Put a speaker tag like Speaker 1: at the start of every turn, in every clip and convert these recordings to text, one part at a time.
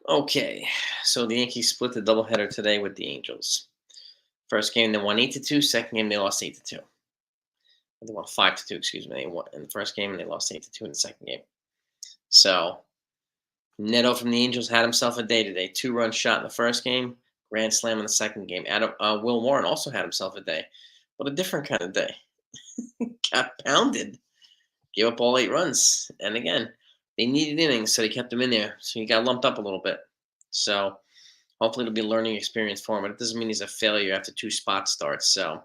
Speaker 1: Okay, so the Yankees split the doubleheader today with the Angels. First game they won 8-2. Second game they lost 8-2. They won 5-2. Excuse me. They won in the first game and they lost 8-2 in the second game. So Neto from the Angels had himself a day today. 2-run shot in the first game, grand slam in the second game. Will Warren also had himself a day, but a different kind of day. Got pounded, gave up all 8 runs, and again they needed innings, so they kept him in there. So he got lumped up a little bit. So hopefully it'll be a learning experience for him, but it doesn't mean he's a failure after 2 spot starts. So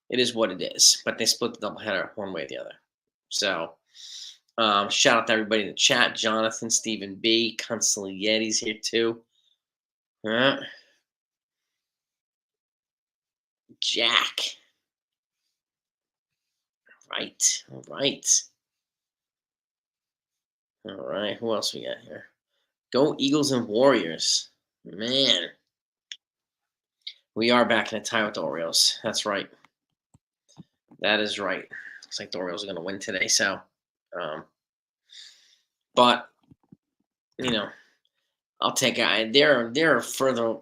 Speaker 1: it is what it is. But they split the doubleheader one way or the other. So shout out to everybody in the chat. Jonathan, Stephen B, Constantly Yeti's here too. Jack. Right. All right. All right. Who else we got here? Go Eagles and Warriors. Man. We are back in a tie with the Orioles. That's right. That is right. Looks like the Orioles are going to win today. So, but I'll take it. They're further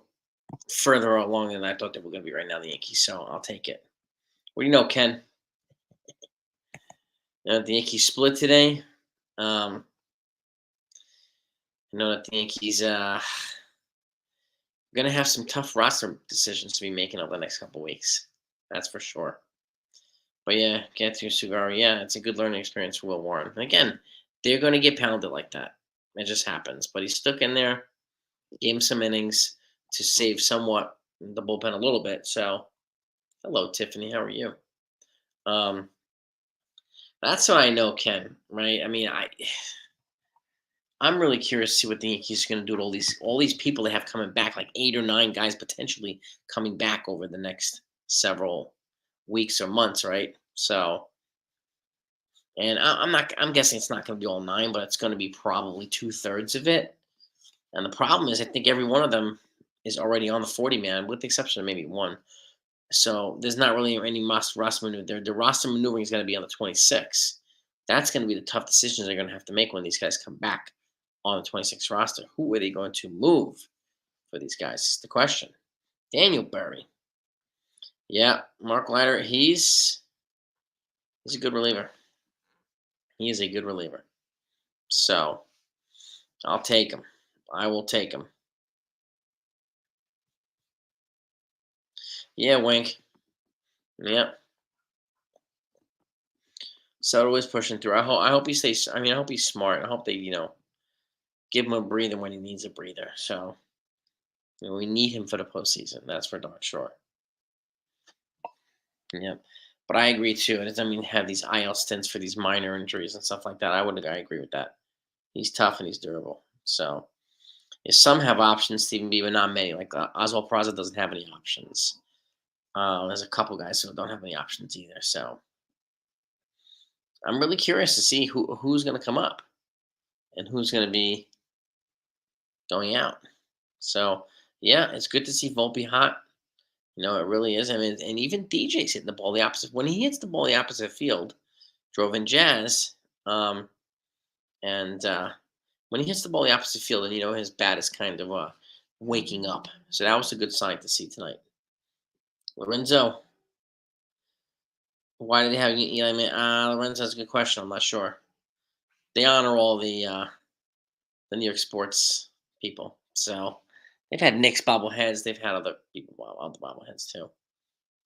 Speaker 1: along than I thought they were going to be right now. The Yankees. So I'll take it. What do you know, Ken? The Yankees split today. I know that the Yankees going to have some tough roster decisions to be making over the next couple weeks. That's for sure. But yeah, get to Sugara. Yeah, it's a good learning experience for Will Warren. And again, they're going to get pounded like that. It just happens. But he stuck in there, gave him some innings to save somewhat the bullpen a little bit. So, hello, Tiffany. How are you? That's what I know, Ken. Right? I mean, I'm really curious to see what the Yankees are going to do with all these people they have coming back, like 8 or 9 guys potentially coming back over the next several weeks or months, right? So, and I'm guessing it's not going to be all 9, but it's going to be probably 2/3 of it. And the problem is, I think every one of them is already on the 40-man, with the exception of maybe one. So there's not really any roster maneuver. The roster maneuvering is going to be on the 26. That's going to be the tough decisions they're going to have to make when these guys come back on the 26 roster. Who are they going to move for these guys is the question. Daniel Berry. Yeah, Mark Leiter, he's a good reliever. He is a good reliever. So I'll take him. I will take him. Yeah, Wink. Yep. Soto is pushing through. I hope he stays. I hope he's smart. I hope they, give him a breather when he needs a breather. So we need him for the postseason. That's for darn sure. Yep. But I agree too. It doesn't mean have these IL stints for these minor injuries and stuff like that. I agree with that. He's tough and he's durable. So some have options, Stephen B, but not many. Like Oswald Peraza doesn't have any options. There's a couple guys who don't have any options either. So I'm really curious to see who's going to come up and who's going to be going out. So yeah, it's good to see Volpe hot. It really is. And even DJ's hitting the ball the opposite. When he hits the ball the opposite field, drove in Jazz, and when he hits the ball the opposite field, and his bat is kind of waking up. So that was a good sign to see tonight. Lorenzo, why did they have Eli? Lorenzo's a good question. I'm not sure. They honor all the New York sports people. So they've had Knicks bobbleheads. They've had other people, other bobbleheads too.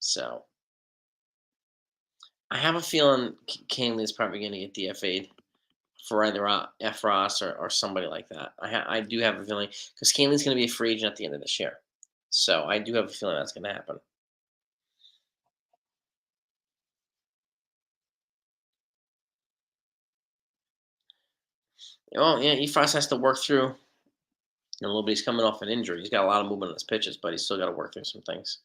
Speaker 1: So I have a feeling Canley is probably going to get DFA'd for either F. Ross or somebody like that. I do have a feeling because Canley's going to be a free agent at the end of this year. So I do have a feeling that's going to happen. Well, yeah, Frost has to work through a little bit. He's coming off an injury. He's got a lot of movement on his pitches, but he's still got to work through some things.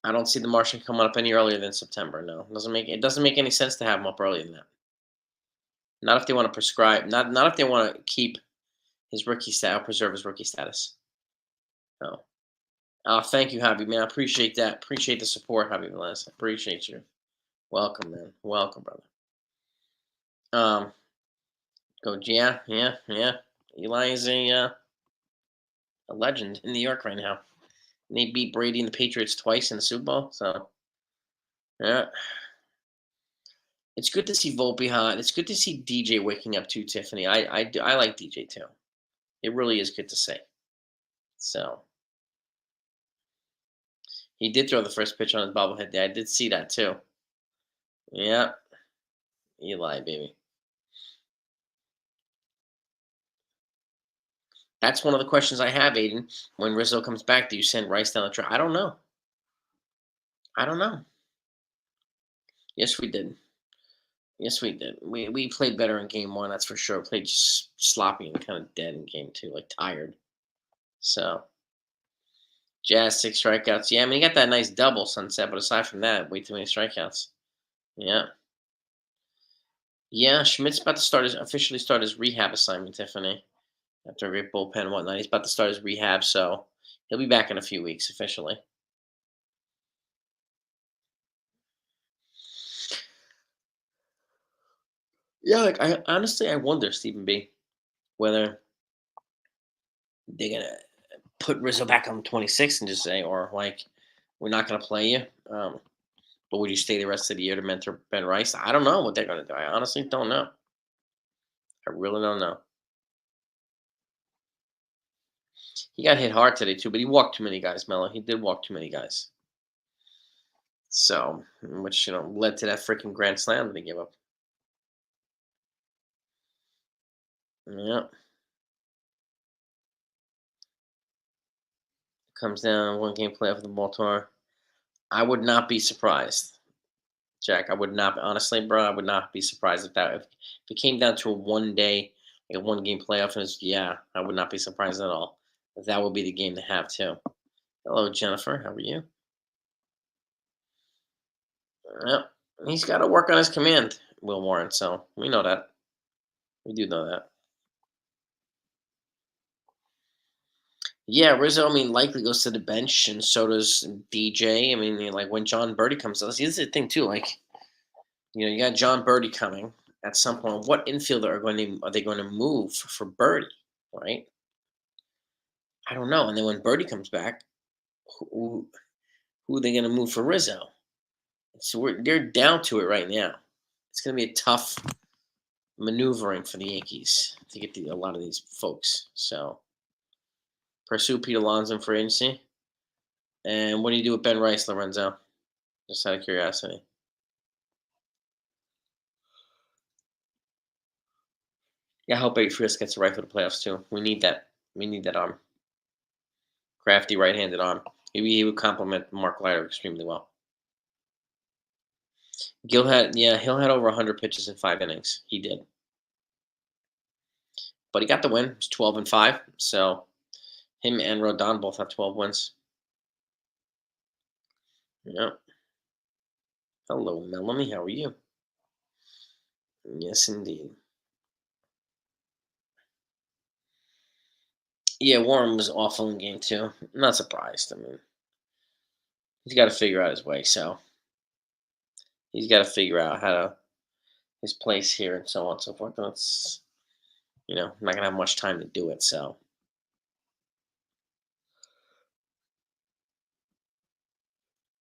Speaker 1: I don't see the Martian coming up any earlier than September. No, it doesn't make any sense to have him up earlier than that. Not if they want to prescribe. Not if they want to keep his rookie status, preserve his rookie status. No. Thank you, Javi, man. I appreciate that. Appreciate the support, Javi Velez. Appreciate you. Welcome, man. Welcome, brother. Go, yeah. Eli is a legend in New York right now. And they beat Brady and the Patriots twice in the Super Bowl. So yeah, it's good to see Volpe hot. It's good to see DJ waking up too, Tiffany. I like DJ too. It really is good to see. So he did throw the first pitch on his bobblehead day. I did see that too. Yeah, Eli, baby. That's one of the questions I have, Aiden. When Rizzo comes back, do you send Rice down the track? I don't know. I don't know. Yes, we did. Yes, we did. We played better in game one, that's for sure. Played just sloppy and kind of dead in game two, like tired. So Jazz 6 strikeouts. Yeah, I mean he got that nice double sunset, but aside from that, way too many strikeouts. Yeah. Yeah, Schmidt's about to officially start his rehab assignment, Tiffany. After a great bullpen and whatnot. He's about to start his rehab, so he'll be back in a few weeks officially. Yeah, like I honestly I wonder, Stephen B, whether they're gonna put Rizzo back on 26 and just say, or like, we're not gonna play you. But would you stay the rest of the year to mentor Ben Rice? I don't know what they're gonna do. I honestly don't know. I really don't know. He got hit hard today too, but he walked too many guys, Mello. He did walk too many guys. So, which led to that freaking grand slam that he gave up. Yeah, comes down 1 game playoff for the Baltimore. I would not be surprised, Jack. I would not honestly, bro. I would not be surprised if it came down to a 1 day, like a 1 game playoff. And yeah, I would not be surprised at all. That would be the game to have too. Hello, Jennifer. How are you? Yep. He's got to work on his command, Will Warren. So we know that. We do know that. Yeah, Rizzo. I mean, likely goes to the bench, and so does DJ. I mean, like when John Birdie comes, see, this is the thing too. Like, you got John Birdie coming at some point. What infielder are they going to move for Birdie? Right? I don't know. And then when Birdie comes back, who who are they going to move for Rizzo? So they're down to it right now. It's going to be a tough maneuvering for the Yankees to get a lot of these folks. So pursue Pete Alonso for agency. And what do you do with Ben Rice, Lorenzo? Just out of curiosity. Yeah, I hope Frisk gets the right for the playoffs too. We need that. We need that arm. Crafty right-handed arm. He would complement Mark Leiter extremely well. He'll had over 100 pitches in 5 innings. He did, but he got the win. It's 12-5. So him and Rodon both have 12 wins. Yep. Hello, Melanie. How are you? Yes, indeed. Yeah, Warren was awful in game two. I'm not surprised. I mean, he's got to figure out his way. So he's got to figure out his place here and so on and so forth. And it's I'm not gonna have much time to do it. So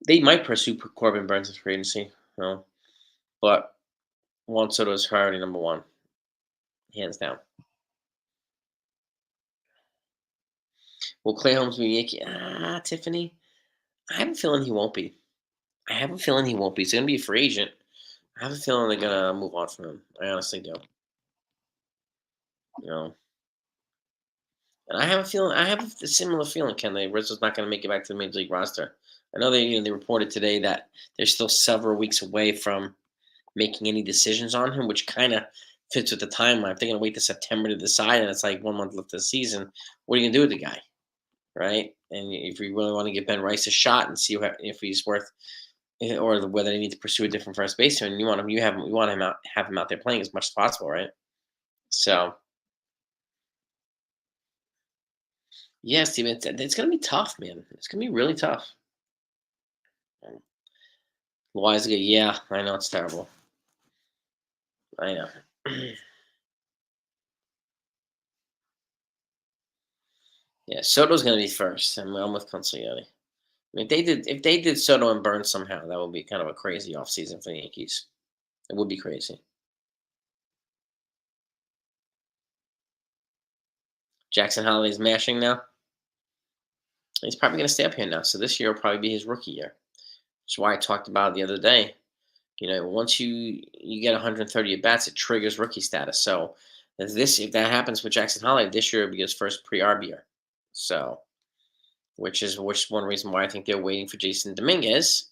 Speaker 1: they might pursue Corbin Burns as free agency, but Juan Soto is priority number one, hands down. Will Clay Holmes be a Yankee? Tiffany, I have a feeling he won't be. I have a feeling he won't be. He's gonna be a free agent. I have a feeling they're gonna move on from him. I honestly do. You know, and I have a similar feeling, Ken, that Rizzo's not gonna make it back to the major league roster. I know they reported today that they're still several weeks away from making any decisions on him, which kind of fits with the timeline. If they're going to wait to September to decide, and it's like 1 month left of the season, what are you going to do with the guy, right? And if you really want to give Ben Rice a shot and see if he's worth, or whether they need to pursue a different first baseman, you want him out, have him out there playing as much as possible, right? So yeah, Steven, it's going to be tough, man. It's going to be really tough. Loizaga, yeah, I know it's terrible. I know. Yeah, Soto's gonna be first. I'm with Consigliere. I mean, if they did Soto and Burns somehow, that would be kind of a crazy offseason for the Yankees. It would be crazy. Jackson Holiday's mashing now. He's probably going to stay up here now. So this year will probably be his rookie year. That's why I talked about it the other day. Once you get 130 at bats, it triggers rookie status. So if that happens with Jackson Holiday this year, will be his first pre-arb year. So which is one reason why I think they're waiting for Jason Dominguez.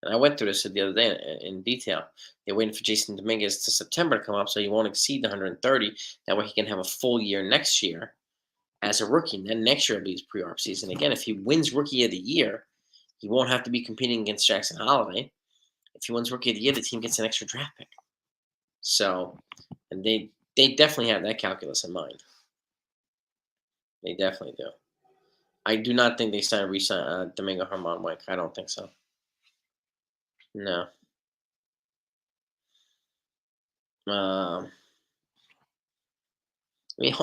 Speaker 1: And I went through this the other day in detail. They're waiting for Jason Dominguez to September to come up, so he won't exceed the 130. That way, he can have a full year next year as a rookie. And then next year will be his pre-arb season. Again, if he wins Rookie of the Year, he won't have to be competing against Jackson Holiday. If he wins Rookie of the Year, the team gets an extra draft pick. So, and they definitely have that calculus in mind. They definitely do. I do not think they re-sign Domingo Herman, Mike. I don't think so. No. Um, I mean,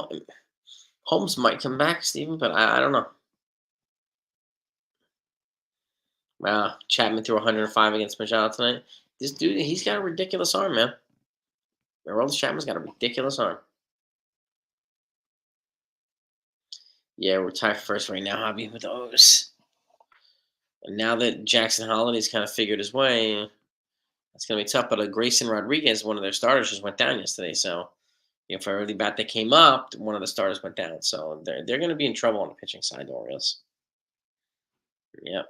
Speaker 1: Holmes might come back, Steven, but I don't know. Chapman threw 105 against Machado tonight. This dude, he's got a ridiculous arm, man. Aroldis Chapman's got a ridiculous arm. Yeah, we're tied for first right now, Javi, with those. And now that Jackson Holiday's kind of figured his way, it's going to be tough. But Grayson Rodriguez, one of their starters, just went down yesterday. So, for every bat that came up, one of the starters went down. So they're going to be in trouble on the pitching side, the Orioles. Yep.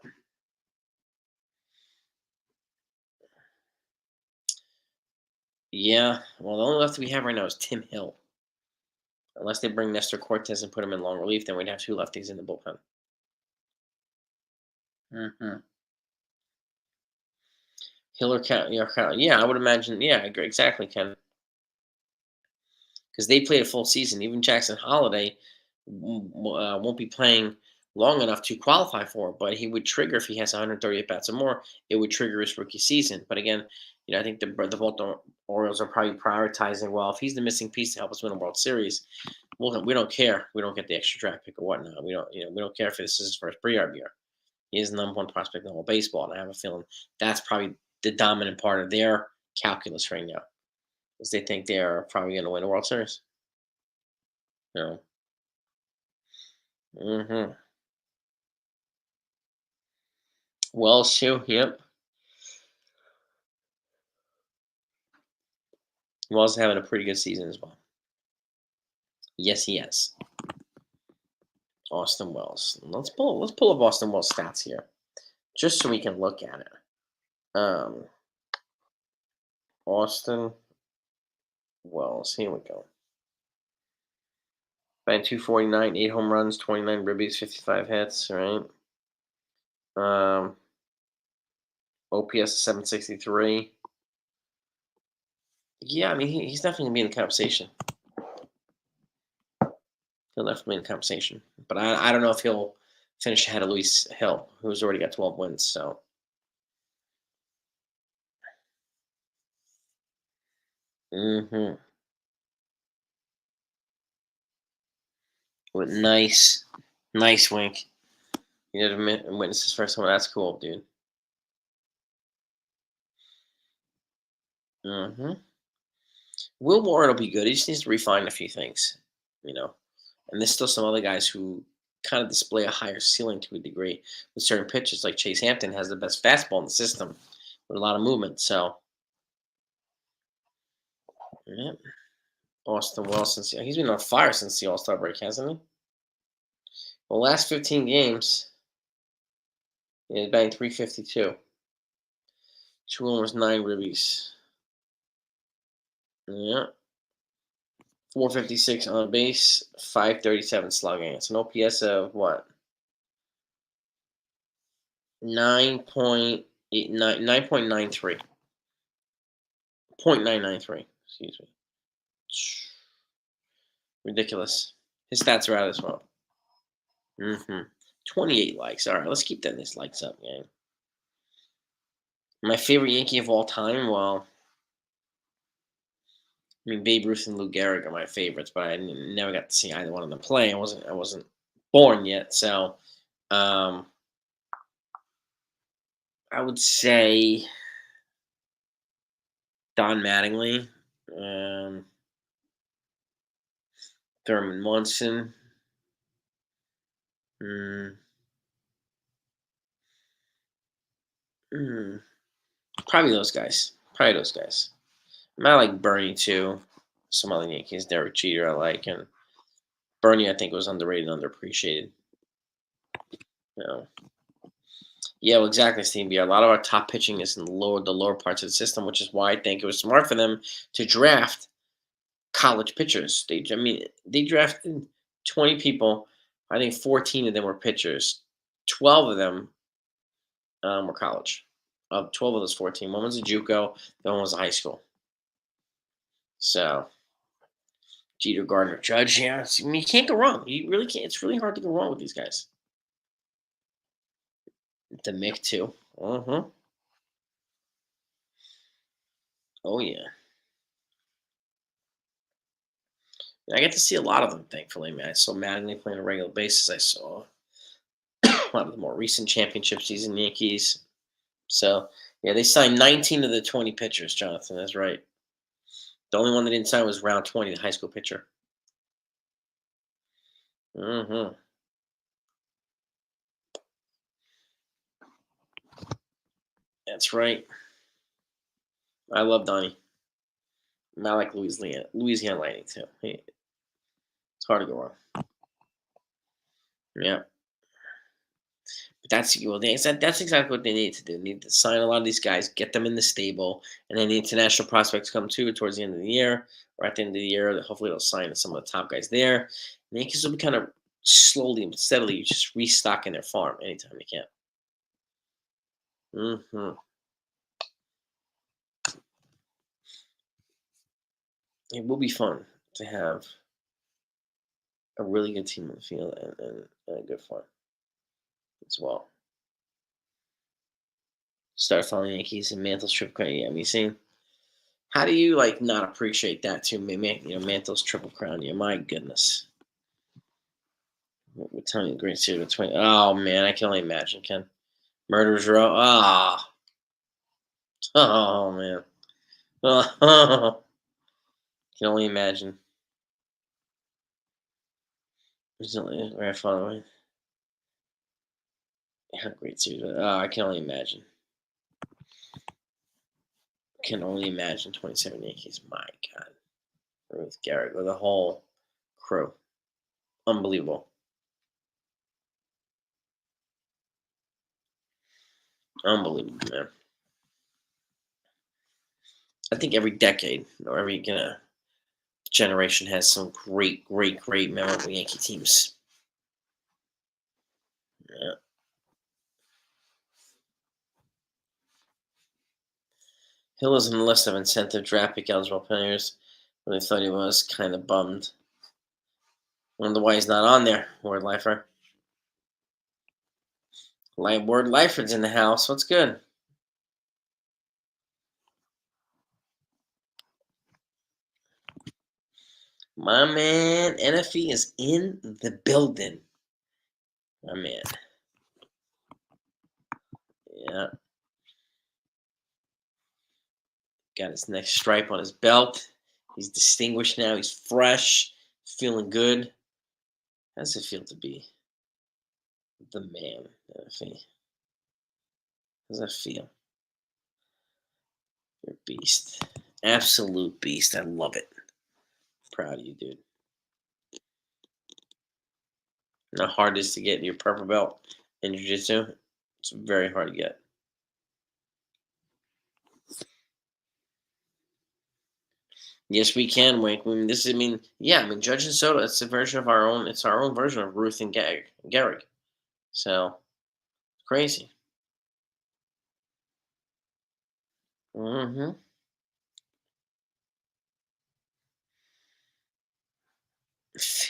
Speaker 1: Yeah. Well, the only lefty we have right now is Tim Hill. Unless they bring Nestor Cortez and put him in long relief, then we'd have two lefties in the bullpen. Mm-hmm. Hill or Cal, yeah, I would imagine. Yeah, I agree, exactly, Ken. Because they played a full season. Even Jackson Holiday won't be playing long enough to qualify for it, but he would trigger if he has 130 at bats or more. It would trigger his rookie season. But again, I think the Baltimore Orioles are probably prioritizing. Well, if he's the missing piece to help us win a World Series, we don't care. We don't get the extra draft pick or whatnot. We don't care if this is his first pre-arb year. He is the number one prospect in all baseball, and I have a feeling that's probably the dominant part of their calculus right now, is they think they are probably going to win a World Series. You know. Mm-hmm. Wells too. Yep. Wells is having a pretty good season as well. Yes, he is. Austin Wells. Let's pull up Austin Wells stats here, just so we can look at it. Austin Wells. Here we go. Batting 249, 8 home runs, 29 ribbies, 55 hits. Right. OPS 763. Yeah, I mean he's definitely gonna be in the conversation. He'll definitely be in the conversation, but I don't know if he'll finish ahead of Luis Hill, who's already got 12 wins. So. Mm-hmm. With nice wink. You know, to witness his first one. That's cool, dude. Mm-hmm. Will Warren will be good. He just needs to refine a few things, you know. And there's still some other guys who kind of display a higher ceiling to a degree with certain pitches. Like Chase Hampton has the best fastball in the system with a lot of movement. So, yeah. Austin Wells, he's been on fire since the All Star break, hasn't he? Well, last 15 games, he's batting 352. 2 homers, 9 ribbies. Yeah. 456 on base, 537 slugging. It's an OPS of what? 9.93. 0.993. Excuse me. Ridiculous. His stats are out as well. 28 likes. All right, let's keep these likes up, gang. My favorite Yankee of all time? Well, I mean, Babe Ruth and Lou Gehrig are my favorites, but I never got to see either one of them play. I wasn't born yet. So um, I would say Don Mattingly, um, Thurman Munson, mm, mm, probably those guys. Probably those guys. I like Bernie too. Some other Yankees, Derek Jeter, I like, and Bernie, I think, was underrated, underappreciated. You know. Yeah, well, exactly, Steve B. A lot of our top pitching is in the lower parts of the system, which is why I think it was smart for them to draft college pitchers. They drafted 20 people. I think 14 of them were pitchers. 12 of them were college. Of 12 of those 14, one was a JUCO, the one was a high school. So Jeter, Gardner, Judge, yeah, you can't go wrong. You really can't. It's really hard to go wrong with these guys. The Mick too. Uh-huh. Oh yeah. I get to see a lot of them, thankfully. Man, I saw Mattingly play on a regular basis. I saw a lot of the more recent championship season Yankees. So yeah, they signed 19 of the 20 pitchers. Jonathan, that's right. The only one that didn't sign was round 20, the high school pitcher. Hmm. That's right. I love Donnie. I like Louisiana Lightning too. It's hard to go wrong. Yeah. That's exactly what they need to do. They need to sign a lot of these guys, get them in the stable, and then the international prospects come too towards the end of the year or at the end of the year. Hopefully, they'll sign some of the top guys there. And the Yankees will be kind of slowly and steadily just restocking their farm anytime they can. Hmm. It will be fun to have a really good team on the field and a good farm as well. Start following Yankees and Mantle's triple crown. Yeah, I mean, seeing how do you like not appreciate that too? Mantle's triple crown. Yeah, my goodness. What time the Great Series of 20? Oh man, I can only imagine. Ken, Murderers Row. Ah, oh man. Oh, can only imagine. Recently, grandfather. How Great Series. Oh, I can only imagine. Can only imagine 27 Yankees. My God. Ruth Garrett with the whole crew. Unbelievable. Unbelievable, man. I think every decade or every generation has some great, great, great memorable Yankee teams. Yeah. Hill is on the list of incentive draft pick eligible players. Really thought he was kind of bummed. Wonder why he's not on there. Ward Lifer. Ward Lifer's in the house. What's good? My man, NFE is in the building. My man. Yeah. Got his next stripe on his belt. He's distinguished now. He's fresh. Feeling good. How does it feel to be the man, NFE? How does that feel? You're a beast. Absolute beast. I love it. Proud of you, dude. How hard it is to get your purple belt in jiu-jitsu? It's very hard to get. Yes, we can, Wink. Judge and Soda. It's a version of our own. It's our own version of Ruth and Gehrig. So crazy. Mm-hmm.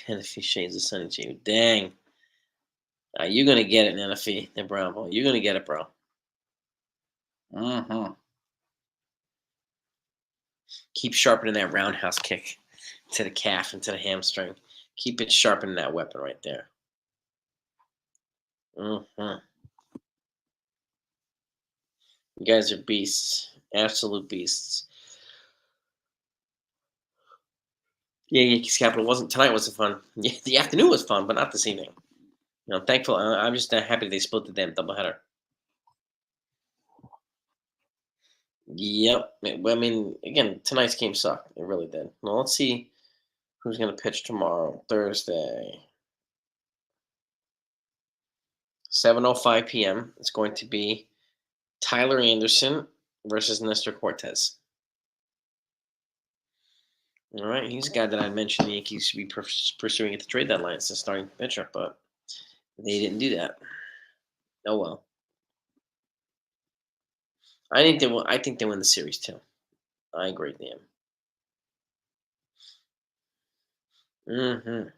Speaker 1: And if he shades the Sunny Team, dang. You're gonna get it, NFE, the Brown Ball. You're gonna get it, bro. Mm-hmm. Keep sharpening that roundhouse kick to the calf and to the hamstring. Keep it sharpening that weapon right there. Hmm. You guys are beasts, absolute beasts. Yeah, Yankees Capital wasn't tonight. Wasn't fun. Yeah, the afternoon was fun, but not this evening. I'm thankful. I'm just happy they split the damn doubleheader. Yep. I mean, again, tonight's game sucked. It really did. Well, let's see who's going to pitch tomorrow, Thursday, 7:05 p.m. It's going to be Tyler Anderson versus Nestor Cortez. All right, he's a guy that I mentioned the Yankees should be pursuing at the trade deadline as a starting pitcher, but they didn't do that. Oh well. I think they will. I think they win the series too. I agree with him. Hmm.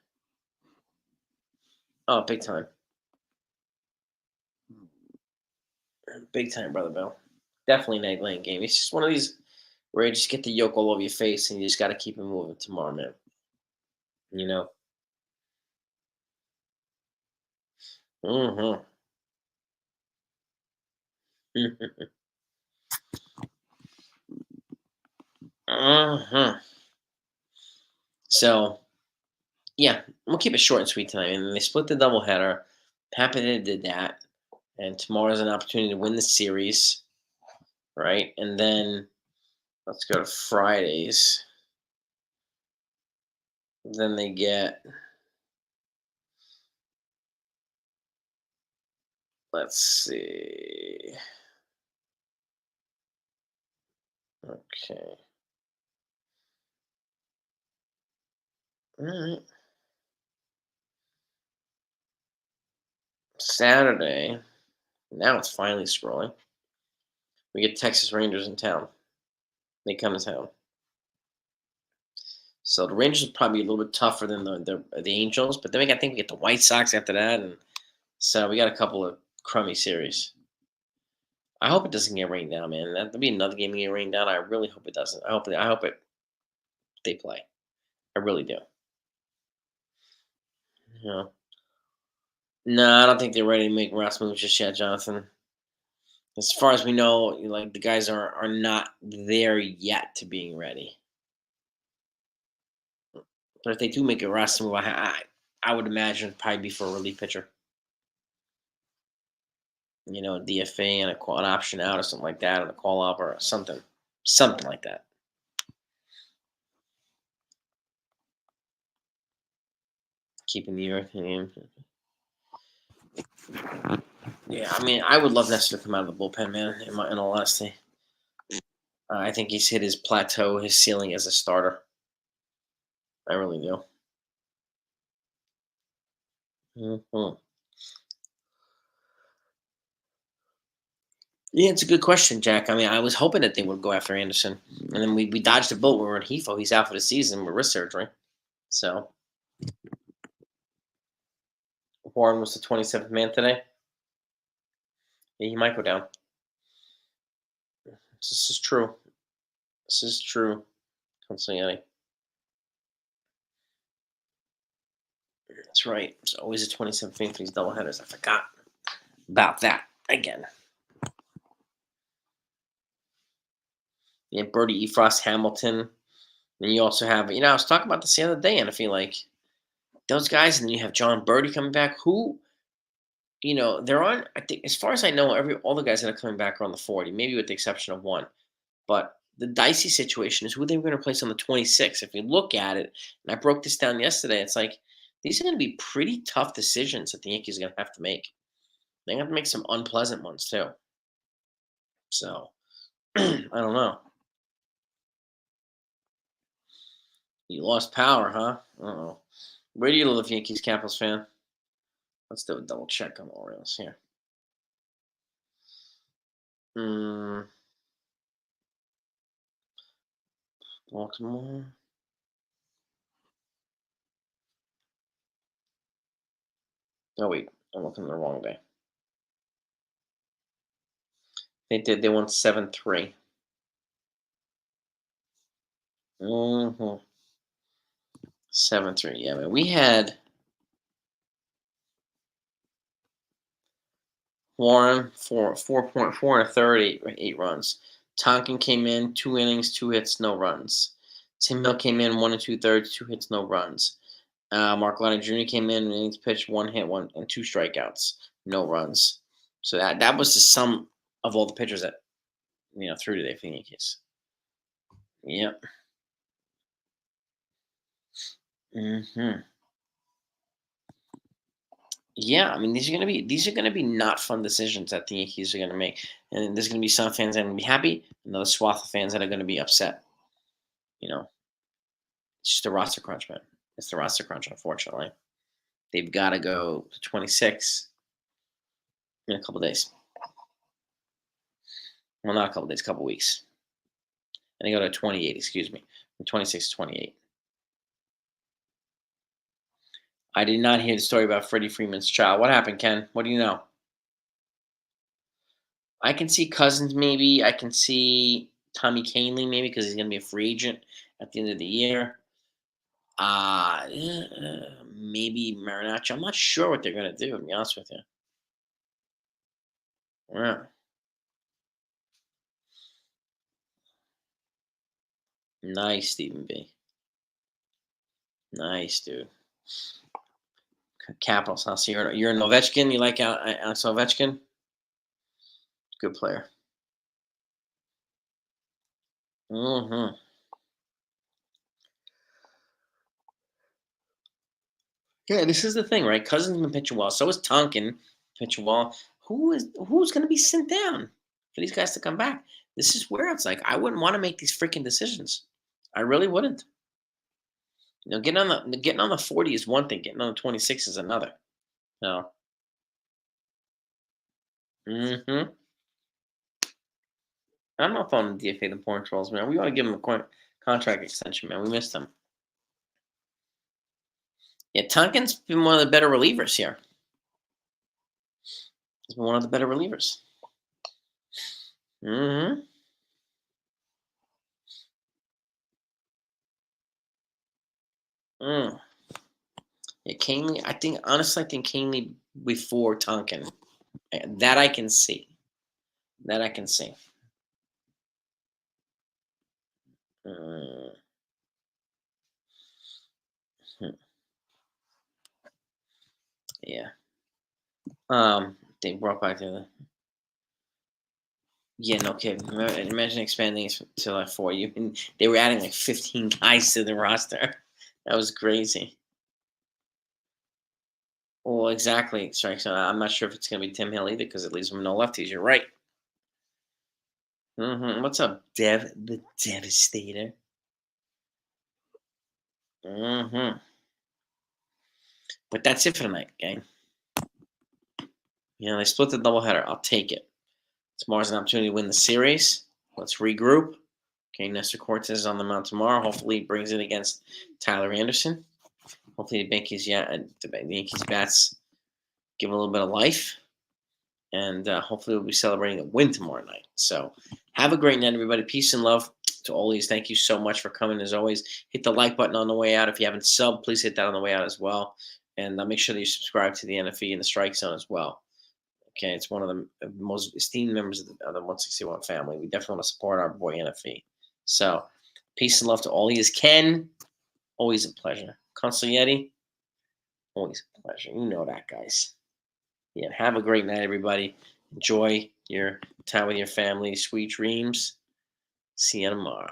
Speaker 1: Oh, big time, big time, brother Bill. Definitely night lane game. It's just one of these where you just get the yoke all over your face, and you just got to keep it moving tomorrow, man. You know. Hmm. Hmm. So yeah, we'll keep it short and sweet tonight. And they split the doubleheader. Happy they did that. And tomorrow's an opportunity to win the series, right? And then let's go to Fridays. Then they get, let's see. Okay. All right. Saturday. Now it's finally scrolling. We get Texas Rangers in town. They come to town. So the Rangers will probably be a little bit tougher than the Angels, but then I think we get the White Sox after that, and so we got a couple of crummy series. I hope it doesn't get rained down, man. That'll be another game to get rained down. I really hope it doesn't. I hope it they play. I really do. You know. No, I don't think they're ready to make Ross moves just yet, Jonathan. As far as we know, like the guys are not there yet to being ready. But if they do make a Ross move, I would imagine it'd probably be for a relief pitcher. DFA and an option out or something like that, or a call up or something like that. Keeping the earth in. Yeah, I mean, I would love Nestor to come out of the bullpen, man. In all honesty, I think he's hit his plateau, his ceiling as a starter. I really do. Hmm. Yeah, it's a good question, Jack. I mean, I was hoping that they would go after Anderson, and then we dodged a bullet. We were in Hefo. He's out for the season with wrist surgery. So Warren was the 27th man today. Yeah, he might go down. This is true. This is true. Consigliere. That's right. It's always a 27th man for these doubleheaders. I forgot about that again. Yeah, Birdie, Efrost, Hamilton. Then you also have, I was talking about this the other day, and I feel like those guys, and then you have John Birdie coming back. Who, there aren't. I think, as far as I know, all the guys that are coming back are on the 40, maybe with the exception of one. But the dicey situation is who they were going to replace on the 26th. If you look at it, and I broke this down yesterday, it's like these are going to be pretty tough decisions that the Yankees are going to have to make. They have to make some unpleasant ones too. So I don't know. You lost power, huh? Uh-oh. Where do you live, Yankees Capitals fan? Let's do a double check on the Orioles here. Mm, Baltimore. Oh wait, I'm looking the wrong day. They did. They won 7-3. Mm-hmm. 7-3. Yeah, man. We had Warren, 4.4 and a third, eight runs. Tonkin came in, 2 innings, 2 hits, no runs. Tim Hill came in, 1 and 2/3, 2 hits, no runs. Mark Leonard Jr. came in, innings pitched, 1 hit, one and 2 strikeouts, no runs. So that was the sum of all the pitchers that threw today for the Yankees. Yep. Hmm. Yeah, I mean these are gonna be not fun decisions that the Yankees are gonna make, and there's gonna be some fans that are gonna be happy, and other swath of fans that are gonna be upset. You know, it's just a roster crunch, man. It's the roster crunch, unfortunately. They've got to go to 26 in a couple days. Well, not a couple days, a couple weeks, and they go to 28. Excuse me, from 26 to 28. I did not hear the story about Freddie Freeman's child. What happened, Ken? What do you know? I can see Cousins maybe. I can see Tommy Canley maybe because he's going to be a free agent at the end of the year. Maybe Marinaccio. I'm not sure what they're going to do, to be honest with you. Yeah. Nice, Stephen B. Nice, dude. Capitals. I'll see you're an Ovechkin. You like Alex Ovechkin? Good player. Hmm. Yeah, this is the thing, right? Cousins been pitching well. So is Tonkin pitching well. Who's going to be sent down for these guys to come back? This is where it's like I wouldn't want to make these freaking decisions. I really wouldn't. Getting on the 40 is one thing. Getting on the 26 is another. No. Hmm. I'm not following the DFA the point trolls, man. We ought to give him a contract extension, man. We missed him. Yeah, Tonkin's been one of the better relievers here. He's been one of the better relievers. Hmm. Mm. Yeah, Canely. I think Canely before Tonkin. That I can see. That I can see. Mm, hmm, yeah. They brought back the. Yeah, no kidding. Imagine expanding it to like four. They were adding like 15 guys to the roster. That was crazy. Well, exactly. Strike. So I'm not sure if it's going to be Tim Hill either because it leaves him no lefties. You're right. What's up, the Devastator? hmm But that's it for tonight, gang. They split the doubleheader. I'll take it. Tomorrow's an opportunity to win the series. Let's regroup. Okay, Nestor Cortez is on the mound tomorrow. Hopefully, he brings it against Tyler Anderson. Hopefully, the Yankees bats give a little bit of life, and hopefully, we'll be celebrating a win tomorrow night. So, have a great night, everybody. Peace and love to all these. Thank you so much for coming. As always, hit the like button on the way out. If you haven't subbed, please hit that on the way out as well, and make sure that you subscribe to the NFE and the Strike Zone as well. Okay, it's one of the most esteemed members of the 161 family. We definitely want to support our boy NFE. So, peace and love to all. He is Ken. Always a pleasure. Consigliere, always a pleasure. You know that, guys. Yeah, have a great night, everybody. Enjoy your time with your family. Sweet dreams. See you tomorrow.